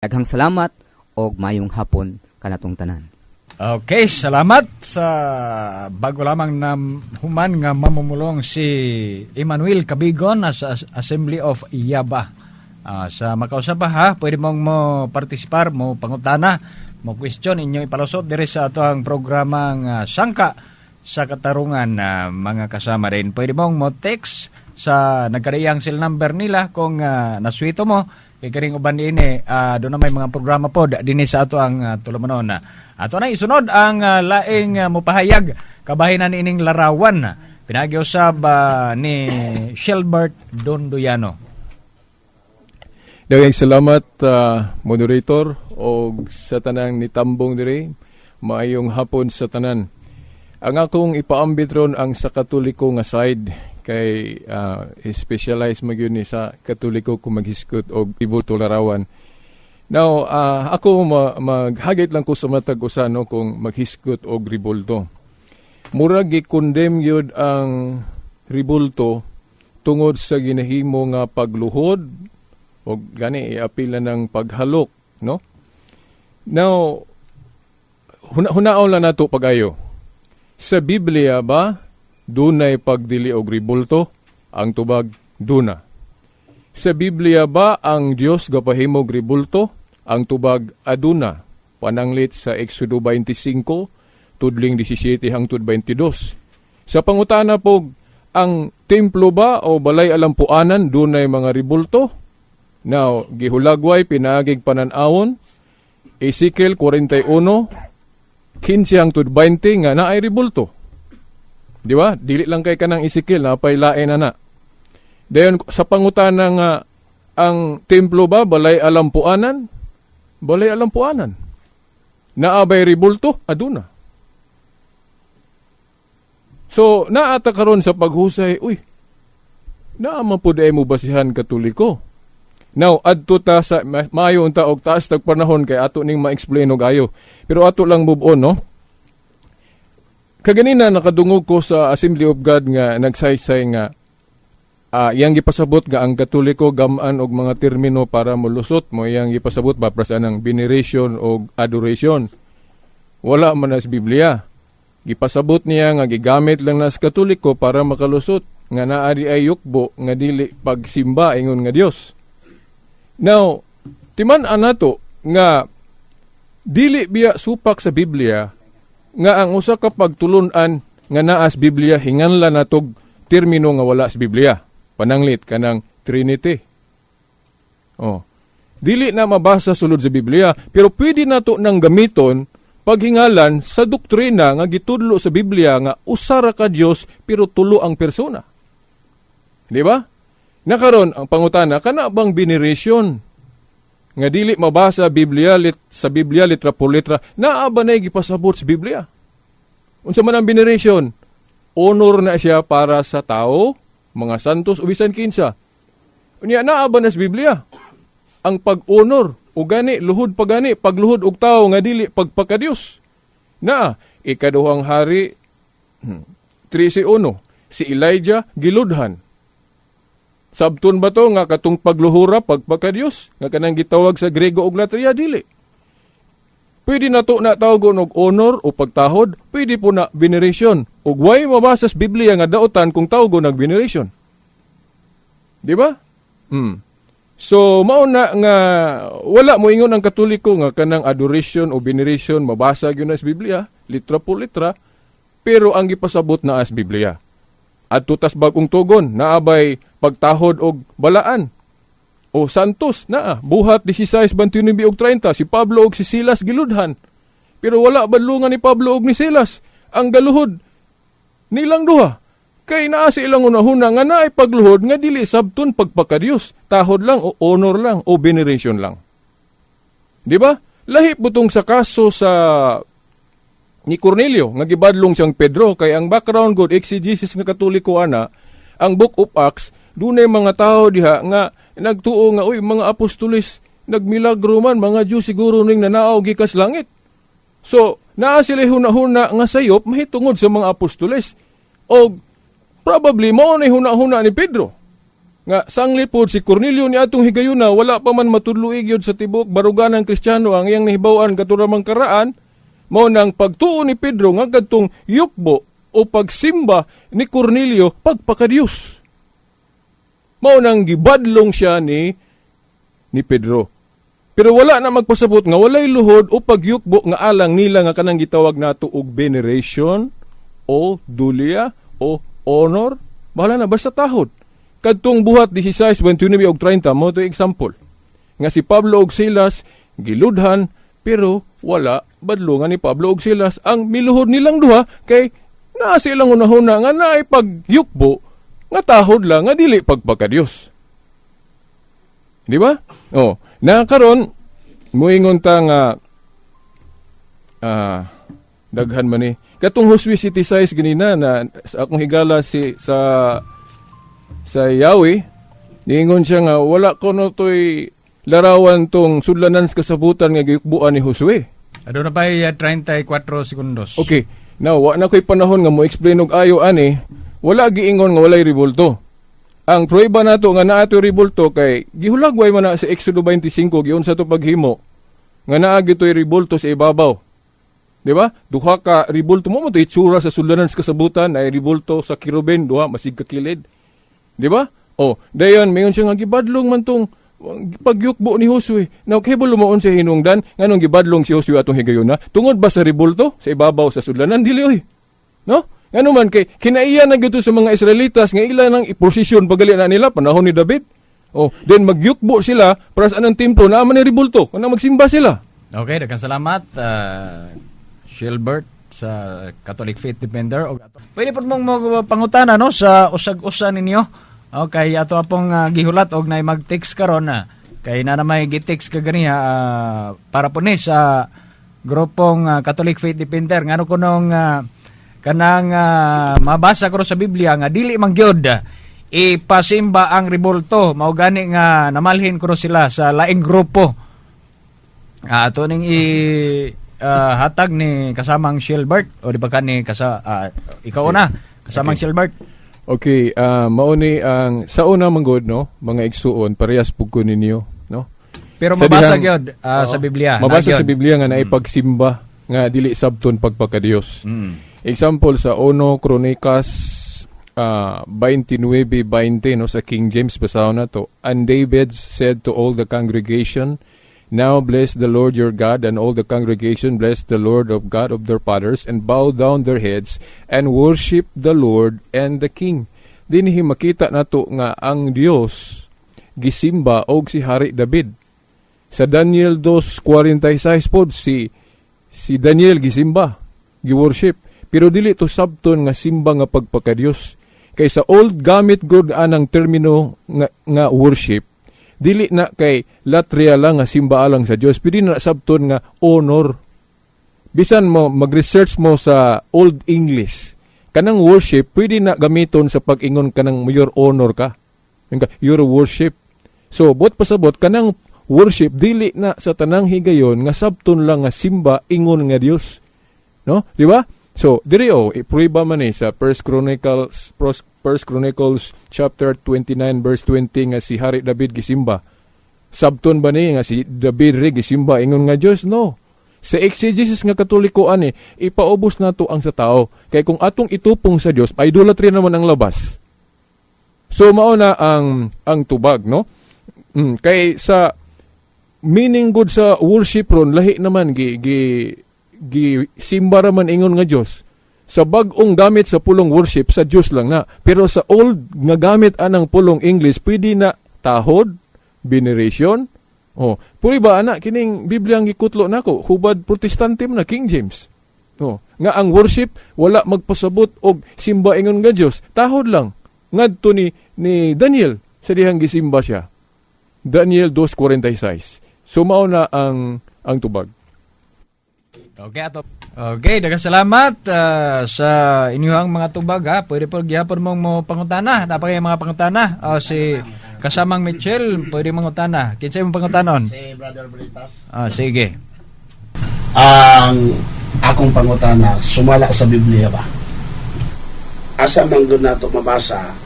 Daghang salamat og mayong hapon kanatong tanan. Okay, salamat sa bago lamang na human nga mamumulong si Emmanuel Cabigon sa Assembly of Yaba. Sa makausap ha, pwede mong mo partisipar, mo pangutana, mo question inyong ipalusot dire sa ato ang programang Sangka sa Katarungan na mga kasama rin. Pwede mong mo text sa nagkariyang cell number nila kung naswito mo. Kaya karing uban ini, doon na may mga programa po din sa ato ang tulumanon. Ato na isunod ang laing mupahayag kabahinan ining larawan. Pinag-iusab ni Shelbert Donduyano. Daghang salamat moderator o sa tanang nitambong diri. Maayong hapon sa tanan. Ang akong ipaambit ron ang sa Katoliko nga side kay specialize magyud ni sa Katoliko kung maghiskot og ibuto larawan. Now, ako maghagit lang ko sa matag usano kung maghiskot og ribulto. Murag gi-condemn yun ang ribulto tungod sa ginahimo nga pagluhod o gani iapila ng paghalok, no? Now, hunaon lang nato pagayo. Sa Biblia ba dunay pagdili og ribulto? Ang tubag duna. Sa Biblia ba ang Dios gapahimo og ribulto? Ang tubag aduna. Pananglit sa Exodo 25 tudling 17 hangtod 22. Sa pangutana po, ang templo ba o balay alampuanan dunay mga ribulto? Now, gihulagway pinagig pananawon Ezekiel 41 15 hangtod 20 nga naay ribulto. Di ba? Dili lang kay kanang Ezekiel na pailain na. Dayon sa pangutana nga ang templo ba balay alampuanan? Balay alampuanan. Naabay ribulto aduna. So naata karon sa paghusay, uy. Naama pud ay mo basihan Katoliko. Now adto ta sa maayo unta og taas tag panahon kay ato ning ma-explain og ayo. Pero ato lang move on, no? Kaganina nakadungog ko sa Assembly of God nga nagsaysay nga iyang gipasabot nga ang Katoliko gaman og mga termino para molusot mo iyang gipasabot baprasan ang veneration o adoration. Wala man sa Biblia. Gipasabot niya nga gigamit lang na sa Katoliko para makalusot nga naa di ay yukbo nga dili pagsimba ingon nga Dios. Now, timan-an nato nga dili biya supak sa Biblia nga ang usa ka pagtulunan nga naa sa Biblia hinganlan natog termino nga wala sa Biblia. Pananglit kanang Trinity. Dili na mabasa sulod sa Biblia, pero pwede nato nang gamiton paghingalan sa doktrina nga gitudlo sa Biblia nga usara ka Dios pero tulo ang persona. Di ba? Nakaron ang pangutana kana bang veneration nga dili mabasa sa Biblia litra por litra naa ba nay gipasabot sa Biblia? Unsa man ang veneration? Honor na siya para sa tao, mga santos o bisan kinsa. Unya naa ba na sa Biblia ang pag-honor o gani luhod pagani pagluhod og tao nga dili pagpakadios? Na ikaduhang hari 13:1 si Elijah giludhan. Sabton ba to nga katong pagluhura pagpakadiyos nga kanang gitawag sa Grego og Latria dili. Pwede na to na tawgon og honor o pagtahod, pwede po na veneration. Ug way mabasa sa Biblia nga daotan kung tawgon og veneration. Di ba? So mao na nga wala mo ingon ang Katoliko nga kanang adoration o veneration mabasa gyud na sa Biblia, litra por litra, pero ang gipasabot na as Biblia. At tutas bagong tugon, naabay pagtahod og balaan. O santos, buhat 16, 29 og 30, si Pablo og si Silas giludhan. Pero wala badlungan ni Pablo og ni Silas. Ang galuhod, nilang duha. Kay naa si ilang unahuna nga naay pagluhod nga dili sabton pagpakadiyos. Tahod lang o honor lang o veneration lang. Di ba? Lahip butong sa kaso sa ni Cornelio nga gibadlong siyang Pedro kay ang background god exegesis nga Katoliko ana ang Book of Acts dunay mga tao diha nga nagtuo nga uy mga apostoles nagmilagro man mga Diyo siguro ning nanaaw gikas langit. So naa sila hunahuna nga sayop mahitungod sa mga apostoles og probably mao na hunahuna ni Pedro nga sanglit pod si Cornelio ni atong higayuna wala pa man matudluig yun sa tibok barugan ng Kristiyano ang iyang nahibaw-an katuramang karaan mao nang pagtuo ni Pedro nga kadtong yukbo o pagsimba ni Cornelio pagpakadiyos. Mao nang gibadlong siya ni Pedro. Pero wala na magpasabot nga walay luhod o pagyukbo nga alang nila nga kanang gitawag nato og veneration o dulia o honor. Bahala na basta tahod. Kadtong buhat 16, 29 og 30 mo to example. Nga si Pablo og Silas giludhan pero wala badlongan ni Pablo og Silas ang miluhod nilang duha kay naa silang unahuna nga naay pagyukbo nga tahod lang nga dili pagpakadiyos. Di ba? Oh, na karon muingon ta nga daghan man ni. Katong Hosea 6 ganina na sa akong higala sa Yahweh, niingon siya nga wala ko no toy larawan tong sudlanan sa kasabutan nga giyukbuan ni Josue. Ado na pa 34 sekundos. Okay. Now, wa na ko'y panahon nga mo explain og ayo ani, wala giingon nga walay ribulto. Ang prueba nato nga naa toy ribulto kay gihulagway man na sa Exodo 25 giunsa to paghimo nga naa gitoy ribulto sa ibabaw. Di ba? Duha ka ribulto mo to itsura sa sudlanan sa kasabutan ay ribulto sa kiruben duha masig ka kilid. Di ba? Oh, dayon mayon siya nga gibadlong man tong pagyukbo ni Josue. Now, kay lumaon siya hinungdan, nganong gibadlong si Josue atong higayuna, tungod ba sa ribulto, sa ibabaw sa sudlanan, dili oy. No? Ngano man, kay kinaiya na gito sa mga Israelitas, nga ilan ang iposisyon pagali na nila, panahon ni David. Oh, then magyukbo sila, para sa anong templo, naaman ni ribulto, kung magsimba sila. Okay, daghang salamat, Shilbert, sa Catholic Faith Defender. Pwede po mong pangutana, no, sa usag-usa ninyo. Okay, ato apong gihulat og nay mag-text karon na. Kay na may gi-text ka ganiha para po ni sa grupong Catholic Faith Defender ngano kunong kanang mabasa ko sa Biblia nga dili man gyud ipasimba ang ribulto mao gani nga namalhin ko sila sa laing grupo. Ato ning hatag ni kasamang Shilbert o di ba kani ikaw na kasamang Shilbert. Okay, mauni ang sa una manggod no, mga igsuon parehas pug ko ninyo, no. Pero mabasa gyud sa Biblia. Mabasa sa Biblia nga naipagsimba nga dili sabton pagpakadiyos. Example sa 1 Kronikas 29:20 no sa King James basahon na to. And David said to all the congregation, "Now bless the Lord your God," and all the congregation blessed the Lord of God of their fathers, and bow down their heads, and worship the Lord and the King. Dinhi makita nato nga ang Dios gisimba og si Hari David. Sa Daniel 2:46 pod si Daniel gisimba, giworship. Pero dili to sabton nga simba nga pagpakadiyos. Kay sa old gamit gud anang termino nga worship. Dili na kay latria lang nga simba alang sa Dios, pwede na sabton nga honor. Bisan mo mag-research mo sa Old English, kanang worship pwede na gamiton sa pag-ingon kanang your honor ka. Your worship. So bot pasabot kanang worship dili na sa tanang higayon nga sabton lang nga simba ingon nga Dios. No? Di ba? So diri iprueba man sa 1 Chronicles chapter 29 verse 20 nga si Hari David gisimba. Sabton ba ni nga si David ri gisimba ingon nga Dios? No. Sa exegesis nga Katoliko ani ipaubos nato ang sa tao. Kay kung atong itupong sa Dios, idolatry naman ang labas. So mao na ang tubag, no? Kay sa meaning good sa worship ron lahi naman simba raman ingon nga Dios. Sa bag-ong gamit sa pulong worship sa Dios lang na. Pero sa old nga gamit anang pulong English pwede na tahod, veneration. Puri ba anak kining Biblia ang gikutlo nako hubad Protestante na King James. Nga ang worship wala magpasabot og simba ingon nga Dios, tahod lang. Ngadto ni Daniel sa dihang gisimba siya. Daniel 2:46. So mao na ang tubag. Okay, daghang salamat sa inyong mga tubag ha. Pwede po gyapon mong mo pangutana. Napakay mga pangutana. Si kasamang Mitchell, pwede mangutana. Kinsay mong pangutanon? Si Brother Britas. Sige. Ang akong pangutana, sumala sa Biblia ba? Asa man gud nato mabasa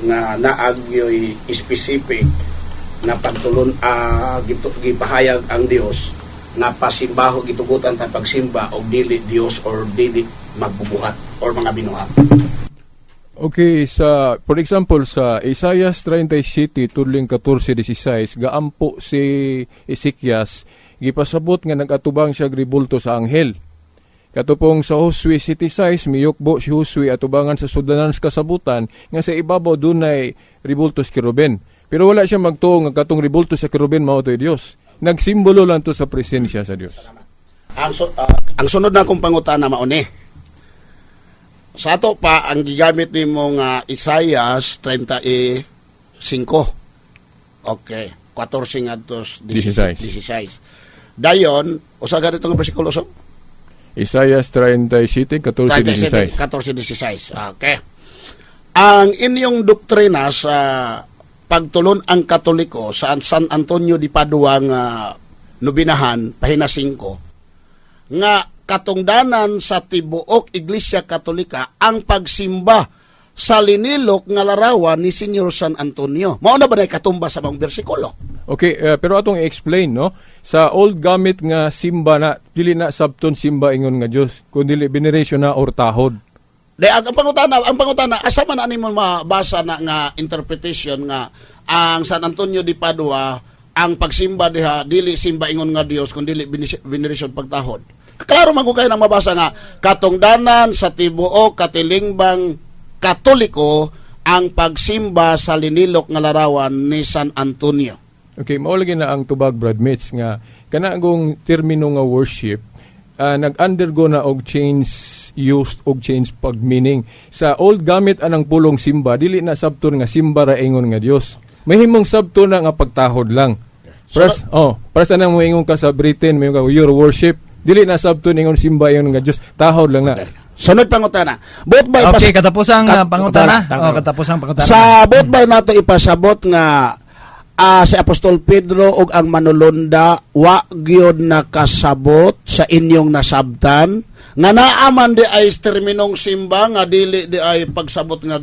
nga naagyoy specific na pagtulon gipahayag ang Dios nga pasimbaho gitugutan ta pagsimba og dili Dios or dili magbubuhat or mga binuhat. Okay, for example, sa Isaiah 37, tudling 14-16, gaampo si Ezekias, gipasabot nga nagatubang siya gribulto sa anghel. Katupong sa Josue 76, miyukbo si Josue atubangan sa sudanan sa kasabutan, nga sa ibabaw dunay ribulto sa keruben. Pero wala siya magtuo nga katong ribulto sa keruben mao to'y Dios. Nagsimbolo lang to sa presensya sa Dios. Ang sunod na kong pangutana mauni. Sa ato pa, ang gigamit ni mong Isaiah 35. Okay. 14 ngadtos 16. Dayon, usa ganito nga bersikulo so? Isaiah 37, 14-16. 14-16. Okay. Ang inyong doktrina sa pagtulon ang Katoliko sa San Antonio de Padua nga nobinahan, pahina 5, nga katungdanan sa tibuok Iglesia Katolika ang pagsimba sa linilok nga larawan ni Senyor San Antonio. Mao na ba na katumba sa mga bersikulo? Okay, pero atong i-explain, no? Sa old gamit nga simba na, dili na sabton simba ingon nga Dios, kundi veneration na or tahod. Ang pangutana, asa man ani mo mabasa na nga interpretation nga ang San Antonio de Padua ang pagsimba diha dili simba ingon nga Dios kundi dili veneration pagtahod. Klaro man ko kayo nang mabasa nga katungdanan sa tibuok katilingbang Katoliko ang pagsimba sa linilok nga larawan ni San Antonio. Okay, maulagi na ang tubag, Brad Mitch, nga kanagong termino nga worship, nag-undergo na og change used og change pag-meaning. Sa old gamit anang pulong simba, dili na sabton nga simba ra ingon nga Dios. Mahimong sabton na nga pagtahod lang. Para sa nang moingon ka sa Britain, may your worship, dili na sabton ingon simba ingon nga Dios, tahod lang na. Sunod pangutana. Okay, katapusang pangutana. Katapusang pangutana. Sa bot ba nato ipasabot nga si Apostol Pedro ug ang manulunda wa gyud nakasabot sa inyong nasabtan nga naaman di ay terminong simba nga dili di ay pagsabot nga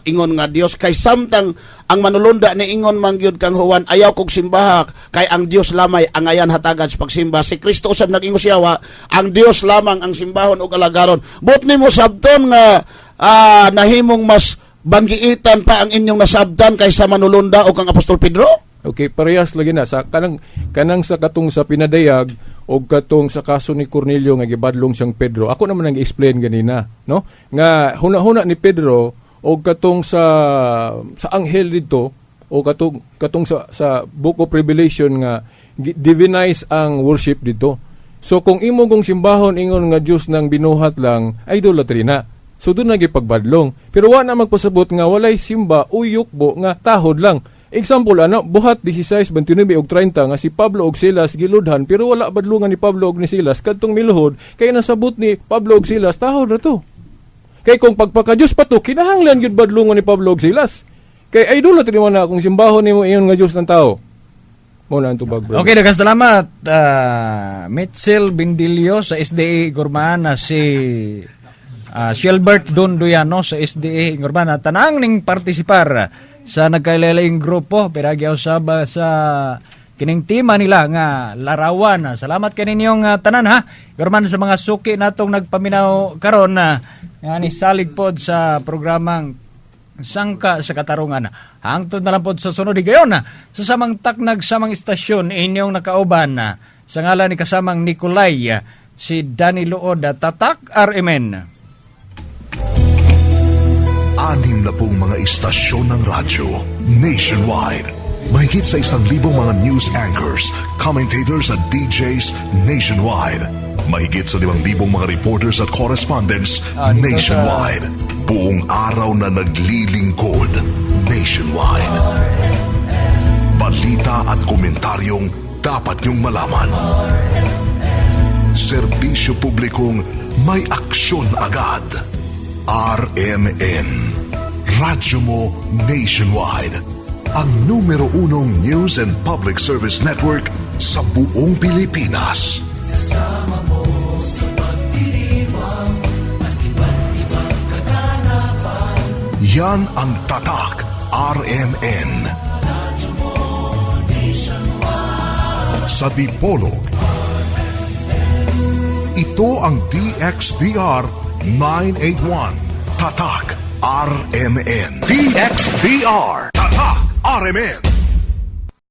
ingon nga Dios kay samtang ang manulunda ni ingon man gyud kang Juan ayaw kog simbaha kay ang Dios lamay ang ayan hatagan sa pagsimba. Si Kristo usab nag-ingon siya ang Dios lamang ang simbahon ug alagaron. But nimo sabton nga nahimong mas banggiitan pa ang inyong nasabtan kaysa manulunda o kang Apostol Pedro? Okay, parehas lagi na sa kanang sa katong sa pinadayag o katong sa kaso ni Cornelio nga gibadlong siyang Pedro. Ako naman nang explain ganina, no? Nga huna-huna ni Pedro o katong sa anghel dito o katong sa Book of Revelation nga divinize ang worship dito. So kung imo kong simbahon ingon nga Dios nang binuhat lang, idolatry na. So doon nagipagbadlong. Pero wa na magpasabot nga walay simba o yukbo nga tahod lang. Example, buhat 16, 29 og 30 nga si Pablo og Silas giludhan pero wala badlungan ni Pablo og ni Silas kadtong miluhod kay nasabot ni Pablo og Silas tahod ra to. Kay kung pagpaka-Dios pa to kinahanglan gyud badlungan ni Pablo og Silas. Kay idolatry mo na kung simbahon nimo ingon nga Dios ng tao. Mo na ang tubag, bro. Okay, daghang salamat Mitchell Bindilio sa SDA Gurmana, si Shelbert Donduyano sa SDA Gurmana, tanang ning partisipar sa nagkailaing grupo piragyaw saba sa kining tema nila nga larawan. Salamat kaninyong tanan ha. Gurman sa mga suki natong nagpaminaw karon na ni salig pod sa programang Sangka sa Katarungan. Hangtod na lang pod sa sunod higayon sa samang taknag samang istasyon inyong nakauban sa ngalan ni kasamang Nicolay si Danny Luod, Tatak RMN. 60 mga istasyon ng radyo nationwide. Mahigit sa 1,000 mga news anchors, commentators at DJs nationwide. Mahigit sa 5,000 mga reporters at correspondents nationwide. Buong araw na naglilingkod nationwide. Balita at komentaryong dapat niyong malaman. Serbisyo publikong may aksyon agad. RMN. Radyo mo nationwide. Ang numero 1 news and public service network sa buong Pilipinas. Kasama mo sa pagdiriwang at iba't ibang kaganapan. Yan ang Tatak RMN. Sa Dipolog, ito ang DXDR 981. Tatak RMN. DXDR. Tatak RMN.